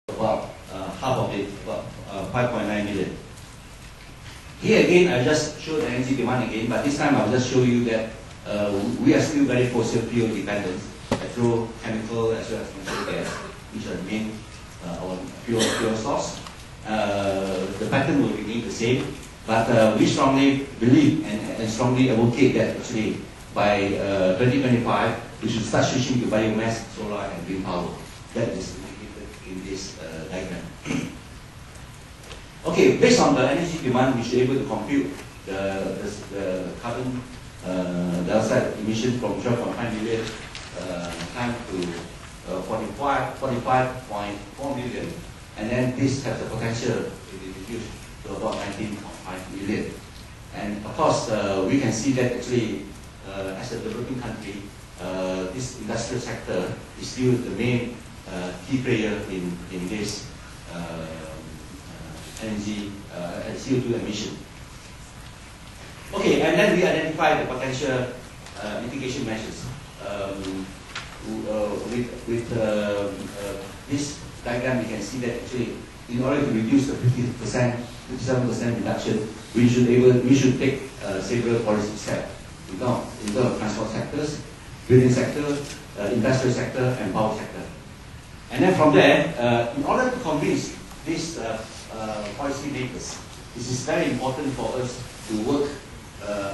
about half of it, about 5.9 million. Here again, I just show the energy demand again, but this time I'll just show you that we are still very fossil fuel dependent, petrochemical as well as natural gas, which are the main our fuel source. The pattern will remain the same, but we strongly believe and strongly advocate that actually by 2025 we should start switching to biomass, solar, and wind power. That is indicated in this diagram. Okay, based on the energy demand, we should be able to compute the carbon dioxide emission from 12.5 million times to 45.4 million, and then this has the potential to be reduced to about 19.5 million. And of course, we can see that actually, as a developing country, this industrial sector is still the main key player in this energy CO2 emission. Okay, and then we identify the potential mitigation measures. With this diagram, we can see that actually, in order to reduce the 57% reduction, we should take several policy steps in terms of transport sectors, building sector, industrial sector, and power sector. And then from there, in order to convince these policy makers, this is very important for us to work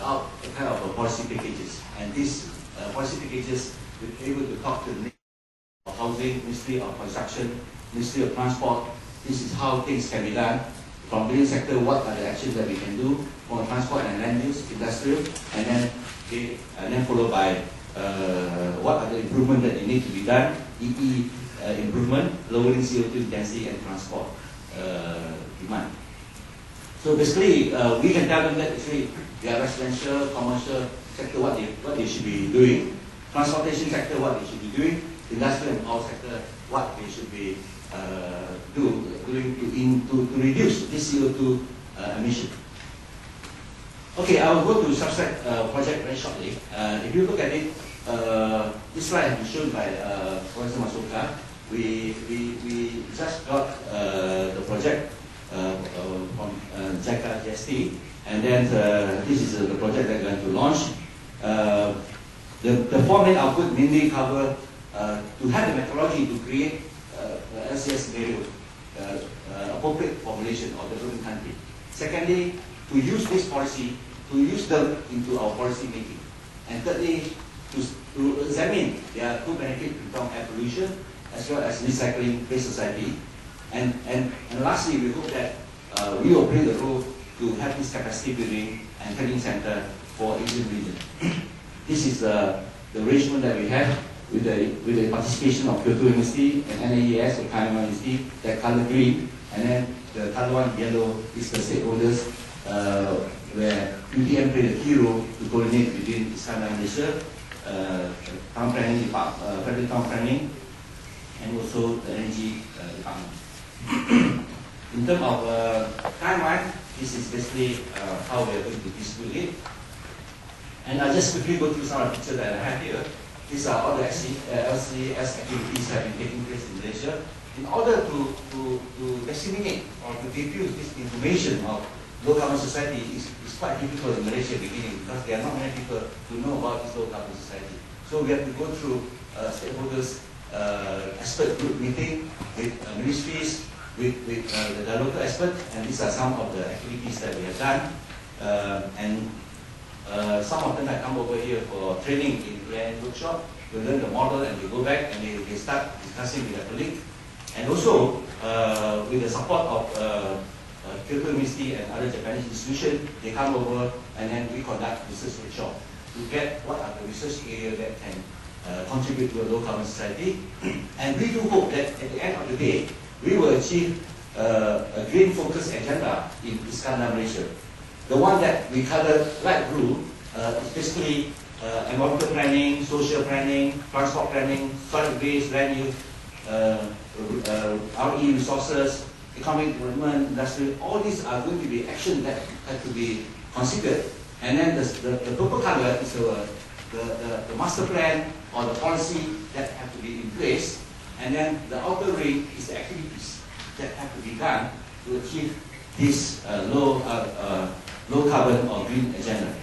out a kind of policy packages. And these policy packages will be able to talk to the Ministry of Housing, Ministry of Construction, Ministry of Transport. This is how things can be done. From building sector, what are the actions that we can do? From transport and land use, industrial, and then followed by what are the improvements that need to be done? EE improvement, lowering CO2 intensity and transport demand. So basically, we can tell them that actually their residential, commercial sector, what they should be doing, transportation sector, what they should be doing, industrial and power sector, what they should be doing to reduce this CO2 emission. Okay, I will go to subset project very shortly. If you look at it, this slide has been shown by Professor Masoka. We just got the project from JICA GST, and then this is the project that we're going to launch. The four main output mainly cover to have the methodology to create LCS scenario appropriate formulation of the developing country. Secondly, to use this policy, to use them into our policy making. And thirdly, to examine their true benefit from air pollution as well as recycling-based society. And lastly, we hope that we will play the role to have this capacity building and training center for Asian region. This is the arrangement that we have with the participation of Kyoto University and NAES or Kanagawa University, that color green, and then the color one yellow is the stakeholders, where UTM played a key role to coordinate between Iskandar Malaysia, town planning department, federal town planning, and also the energy department. In terms of timeline, this is basically how we are going to distribute it. And I'll just quickly go through some of the pictures that I have here. These are all the LCS activities that have been taking place in Malaysia. In order to disseminate or to diffuse this information of low carbon society is quite difficult in Malaysia beginning, because there are not many people who know about this low carbon society. So we have to go through stakeholders expert group meeting with ministries, with the local experts, and these are some of the activities that we have done. Some of them have come over here for training in the workshop. We learn the model and we go back and they start discussing with their colleagues. And also, with the support of Kyoto University and other Japanese institutions, they come over and then we conduct research workshop to get what are the research areas that can contribute to a low carbon society. And we do hope that at the end of the day, we will achieve a green focus agenda in Iskandar, Malaysia. The one that we covered light blue is basically environmental planning, social planning, transport planning, solid waste, land use, RE resources, economic development, industry. All these are going to be actions that have to be considered. And then the purple color is the master plan or the policy that have to be in place And then the outer ring is the activities that have to be done to achieve this low carbon or green agenda.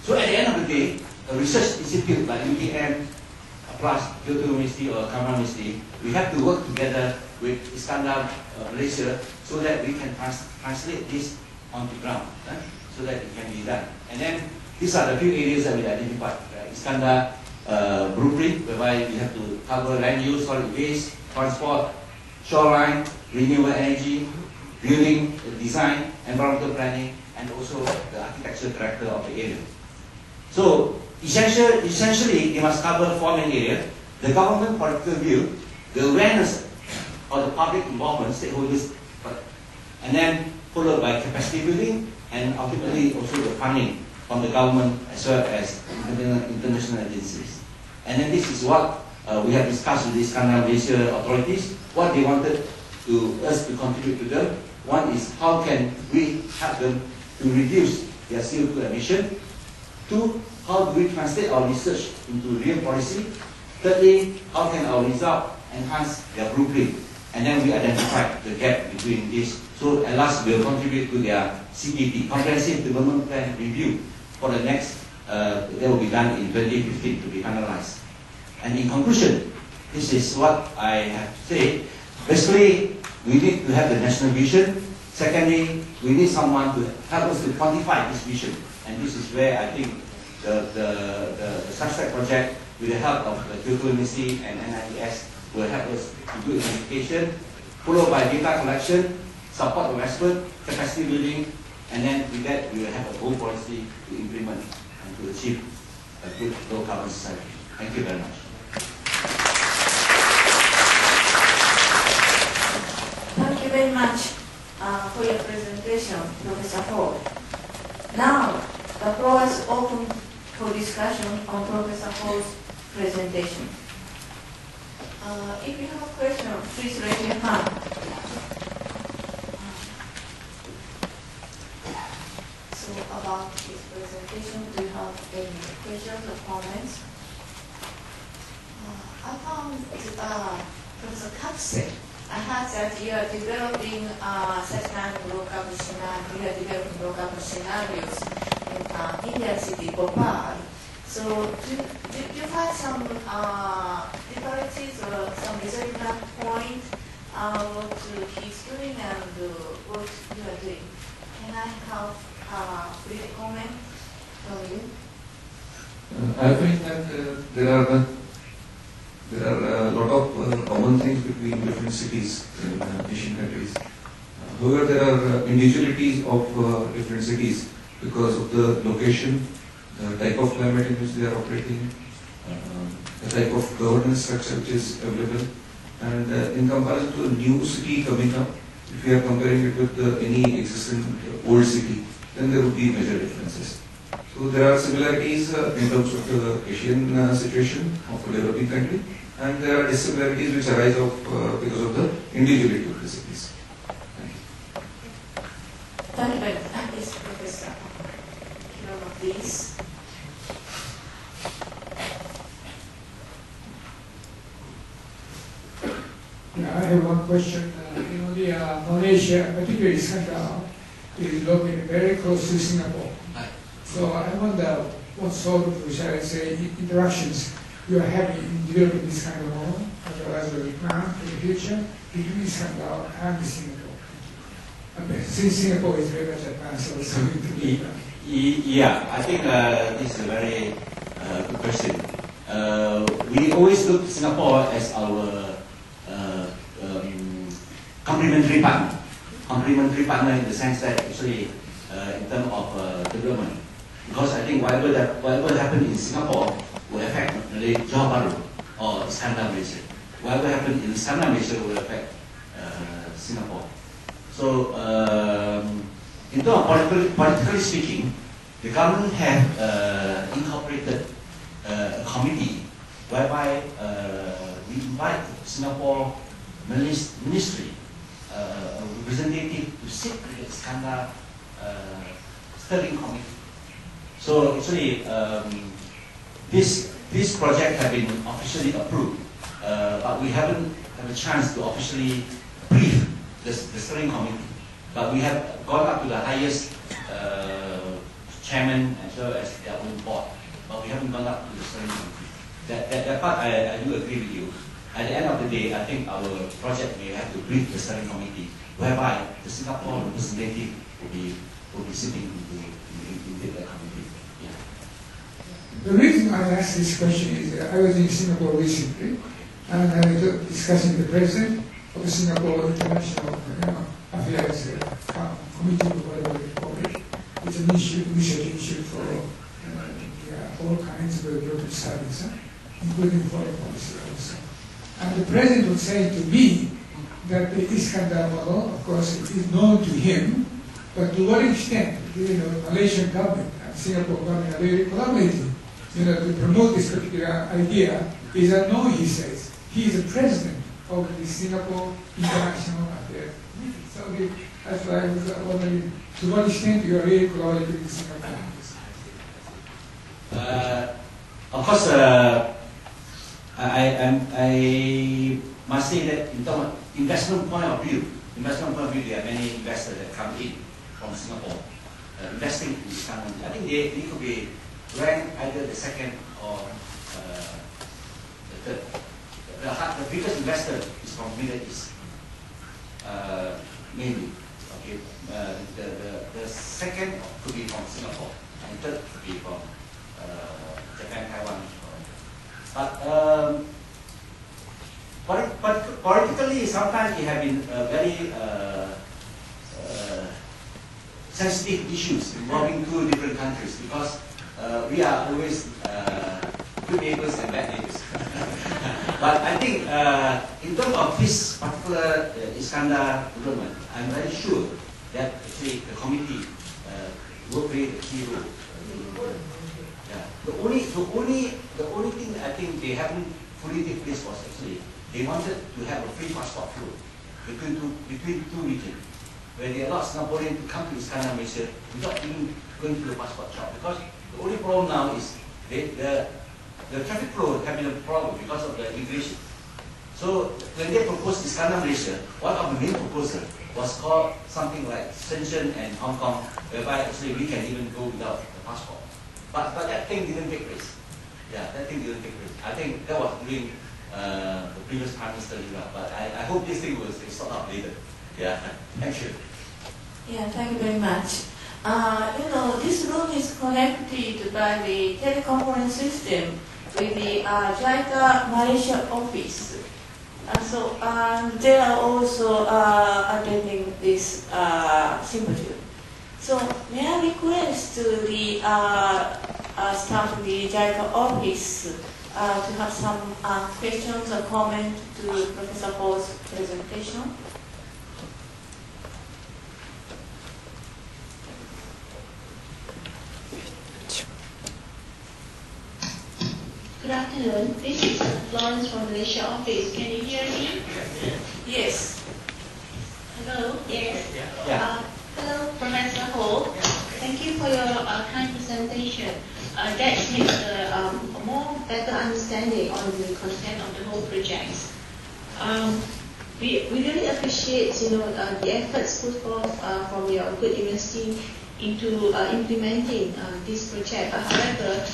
So at the end of the day, a research institute like UTM plus Kyoto University or Kamran University, we have to work together with Iskandar Malaysia so that we can translate this on the ground, so that it can be done. And then these are the few areas that we identified. Iskandar blueprint, whereby we have to cover land use, solid waste, transport, shoreline, renewable energy, building design, environmental planning, and also the architectural character of the area. So essentially, they must cover 4 main areas: the government political view, the awareness of the public involvement, stakeholders, and then followed by capacity building, and ultimately also the funding from the government as well as international agencies. And then this is what we have discussed with the Iskandar Malaysia authorities, what they wanted us to contribute to them. One is how can we help them to reduce their CO2 emission. 2, how do we translate our research into real policy? Thirdly, how can our result enhance their blueprint? And then we identify the gap between this. So at last, we'll contribute to their CDP, Comprehensive Development Plan Review, for the next, that will be done in 2015 to be analyzed. And in conclusion, this is what I have to say. Basically, we need to have the national vision. Secondly, we need someone to help us to quantify this vision. And this is where I think the Satreps project, with the help of the Kyoto University and NIES, will help us to do identification, followed by data collection, support of expert, capacity building, and then with that we will have a whole policy to implement and to achieve a good low carbon society. Thank you very much. Thank you very much for your presentation, Professor Hall. Now, the floor is open for discussion on Professor Hall's presentation. If you have a question, please raise your hand. So about his presentation, do you have any questions or comments? I found Professor Kapse, I heard that you are developing such kind of low carbon scenarios. You are developing low carbon scenarios in India city, Bhopal. So do you find some differences or some disagreement point what he's doing and what you are doing? Can I have a brief comment from you? I think that there are a lot of common things between different cities in Asian countries. However, there are individualities of different cities because of the location, the type of climate in which they are operating, the type of governance structure which is available, and in comparison to a new city coming up, if we are comparing it with any existing old city, then there would be major differences. So there are similarities in terms of the Asian situation of a developing country, and there are dissimilarities which arise because of the individuality of the cities. Thank you. Thank you very much. Yes, Professor. Please. Yeah, I have one question. Malaysia, particularly Iskandar, is located very close to Singapore. So I wonder what sort of, shall I say, interactions you are having in developing this kind of model, as well as the plan for the future between Iskandar and Singapore. Since Singapore is very much advanced, also yeah, I think this is a very good question. We always look at Singapore as our complementary partner. Complementary partner in the sense that actually in terms of development. Because I think whatever happened in Singapore will affect Johor Bahru or Iskandar Malaysia. Whatever happened in Iskandar Malaysia will affect Singapore. So in terms of politically speaking, the government have incorporated a committee whereby we invite Singapore Ministry a representative to sit with the Iskandar steering committee. So actually, this project has been officially approved but we haven't had a chance to officially brief the steering committee. But we have gone up to the highest chairman as well as their own board. But we haven't gone up to the steering committee. That part I do agree with you. At the end of the day, I think our project may have to brief the steering committee, whereby the Singapore representative will be sitting in the committee. Yeah. The reason I asked this question is that I was in Singapore recently, and I was discussing the president of the Singapore International Affairs Committee, or whatever they call it. It's an initiative for all kinds of European studies, including foreign policy also. And the president was saying to me that the Iskandar model, of course, is known to him, but to what extent, Malaysian government and Singapore government are really collaborating, to promote this particular idea is unknown, he says. He is the president of the Singapore International Affairs. So that's why I was wondering, to what extent you are really collaborating with Singapore? Of course, I must say that in terms of investment point of view, there are many investors that come in from Singapore investing in this country. I think they could be ranked either the second or the third. The biggest investor is from Middle East, mainly. Okay, the second could be from Singapore, and third could be from Japan, Taiwan. But politically, sometimes it have been very sensitive issues involving two different countries, because we are always good neighbors and bad neighbors. But I think in terms of this particular Iskandar development, I'm very sure that actually the committee will play the key role. Yeah. The only thing I think they haven't fully taken place was actually they wanted to have a free passport flow between two regions, where they allow Singaporeans to come to Iskandar, Malaysia without even going to the passport shop. Because the only problem now is the traffic flow has been a problem because of the immigration. So when they proposed Iskandar, Malaysia, one of the main proposals was called something like Shenzhen and Hong Kong, whereby actually we can even go without the passport. But that thing didn't take place. Yeah, that thing didn't take place. I think that was during the previous Prime Minister, but I hope this thing will sort out later. Yeah, thank you. Yeah, thank you very much. This room is connected by the teleconference system with the JICA Malaysia office. So they are also attending this symposium. So may I request to the staff of the JICA office to have some questions or comments to Professor Paul's presentation? Good afternoon. This is Florence from Malaysia office. Can you hear me? Yes. Hello. Yes. Yeah. Hello, Professor Ho. Thank you for your kind presentation. That makes a more better understanding on the content of the whole project. We really appreciate the efforts put forth from your good university into implementing this project. However,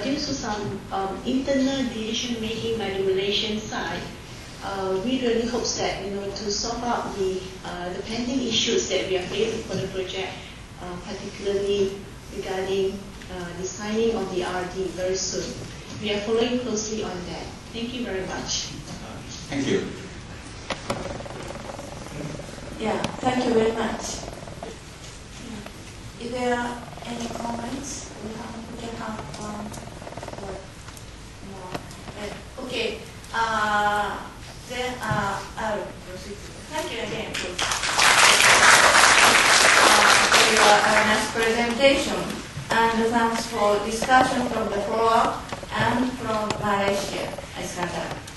due to some internal decision making by the Malaysian side, we really hope that to solve out the pending issues that we are facing for the project, particularly regarding the signing of the RD very soon. We are following closely on that. Thank you very much. Thank you. Yeah, thank you very much. If there are any comments, we can have one more. Okay. Then I'll proceed. Thank you again for your nice presentation, and thanks for discussion from the floor and from Malaysia. Iskandar.